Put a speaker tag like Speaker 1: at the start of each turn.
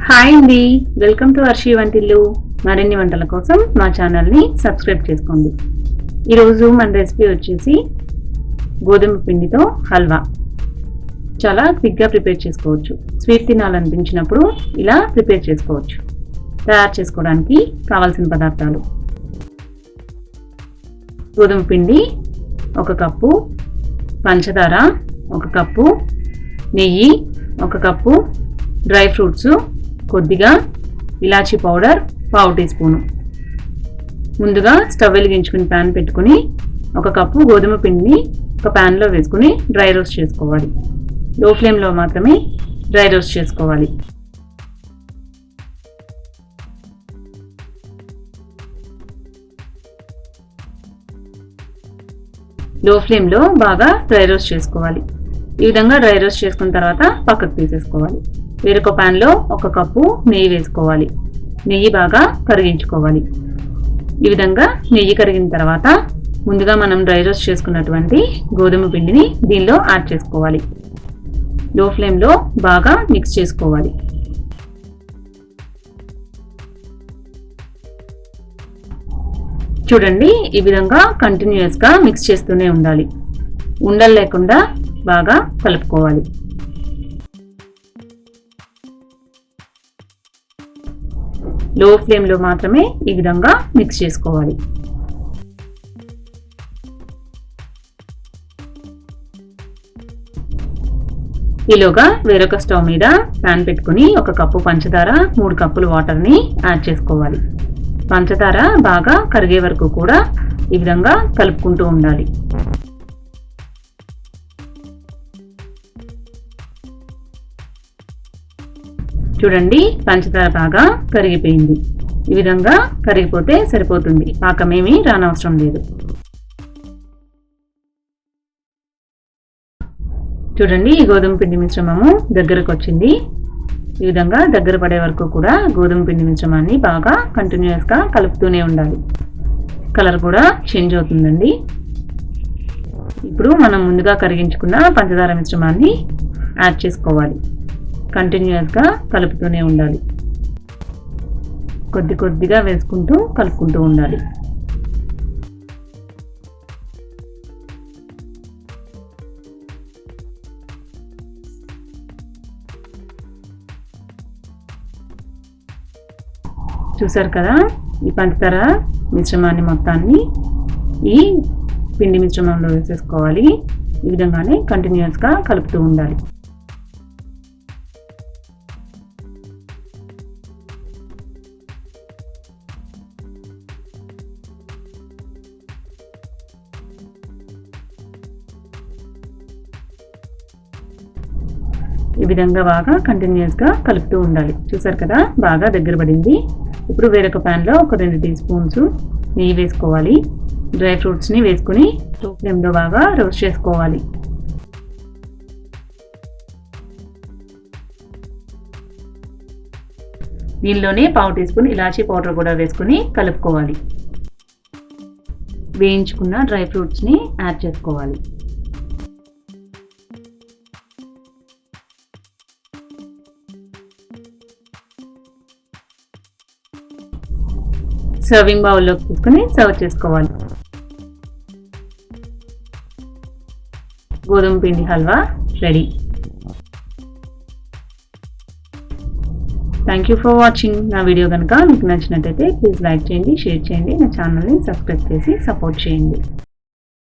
Speaker 1: Hi అండి, welcome to Varshi వంటిల్లు. మరిన్ని వంటల కోసం మా ఛానల్ని సబ్స్క్రైబ్ చేసుకోండి. ఈరోజు మన రెసిపీ వచ్చేసి గోధుమ పిండితో హల్వా. చాలా క్విక్గా ప్రిపేర్ చేసుకోవచ్చు. స్వీట్ తినాలనిపించినప్పుడు ఇలా ప్రిపేర్ చేసుకోవచ్చు. తయారు చేసుకోవడానికి కావాల్సిన పదార్థాలు: గోధుమ పిండి 1 కప్పు, పంచదార 1 కప్పు, నెయ్యి 1 కప్పు, డ్రై ఫ్రూట్స్ కొద్దిగా, ఇలాచీ పౌడర్ 1/2 టీ స్పూను. ముందుగా స్టవ్ వెలిగించుకుని ప్యాన్ పెట్టుకుని 1 కప్పు గోధుమ పిండిని ఒక ప్యాన్లో వేసుకుని డ్రై రోస్ట్ చేసుకోవాలి. లో ఫ్లేమ్లో మాత్రమే డ్రై రోస్ట్ చేసుకోవాలి. లో ఫ్లేమ్లో బాగా డ్రై రోస్ట్ చేసుకోవాలి. ఈ విధంగా డ్రై రోస్ట్ చేసుకున్న తర్వాత పక్కకు తీసేసుకోవాలి. వేరొక ప్యాన్లో 1 కప్పు నెయ్యి వేసుకోవాలి. నెయ్యి బాగా కరిగించుకోవాలి. ఈ విధంగా నెయ్యి కరిగిన తర్వాత ముందుగా మనం డ్రై రోస్ట్ చేసుకున్నటువంటి గోధుమ పిండిని దీనిలో యాడ్ చేసుకోవాలి. లో ఫ్లేమ్లో బాగా మిక్స్ చేసుకోవాలి. చూడండి, ఈ విధంగా కంటిన్యూస్గా మిక్స్ చేస్తూనే ఉండాలి. ఉండలు లేకుండా బాగా కలుపుకోవాలి. లో ఫ్లేమ్లో మాత్రమే ఈ విధంగా మిక్స్ చేసుకోవాలి. ఈలోగా వేరొక స్టవ్ మీద ప్యాన్ పెట్టుకుని 1 కప్పు పంచదార, 3 కప్పులు వాటర్ని యాడ్ చేసుకోవాలి. పంచదార బాగా కరిగే వరకు కూడా ఈ విధంగా కలుపుకుంటూ ఉండాలి. చూడండి, పంచదార బాగా కరిగిపోయింది. ఈ విధంగా కరిగిపోతే సరిపోతుంది. పాకమేమీ రానవసరం లేదు. చూడండి, ఈ గోధుమ పిండి మిశ్రమము దగ్గరకు వచ్చింది. ఈ విధంగా దగ్గర పడే వరకు కూడా గోధుమ పిండి మిశ్రమాన్ని బాగా కంటిన్యూస్గా కలుపుతూనే ఉండాలి. కలర్ కూడా చేంజ్ అవుతుందండి. ఇప్పుడు మనం ముందుగా కరిగించుకున్న పంచదార మిశ్రమాన్ని యాడ్ చేసుకోవాలి. కంటిన్యూస్గా కలుపుతూనే ఉండాలి. కొద్దిగా వేసుకుంటూ కలుపుకుంటూ ఉండాలి. చూసారు కదా, ఈ పంచదార మిశ్రమాన్ని మొత్తాన్ని ఈ పిండి మిశ్రమంలో వేసేసుకోవాలి. ఈ విధంగానే కంటిన్యూస్గా కలుపుతూ ఉండాలి. ఈ విధంగా బాగా కంటిన్యూస్గా కలుపుతూ ఉండాలి. చూసారు కదా, బాగా దగ్గర పడింది. ఇప్పుడు వేరొక ప్యాన్లో ఒక 2 టీ స్పూన్స్ నెయ్యి వేసుకోవాలి. డ్రై ఫ్రూట్స్ని వేసుకుని లో ఫ్లేమ్లో బాగా రోస్ట్ చేసుకోవాలి. దీనిలోనే 1/2 టీ స్పూన్ ఇలాచీ పౌడర్ కూడా వేసుకుని కలుపుకోవాలి. వేయించుకున్న డ్రై ఫ్రూట్స్ని యాడ్ చేసుకోవాలి. సర్వింగ్ బౌల్లోకి తీసుకుని సర్వ్ చేసుకోవాలి. గోధుమ పిండి halwa ready. Thank you for watching. నా వీడియో కనుక మీకు నచ్చినట్టయితే ప్లీజ్ లైక్ చేయండి, షేర్ చేయండి. నా ఛానల్ని సబ్స్క్రైబ్ చేసి సపోర్ట్ చేయండి.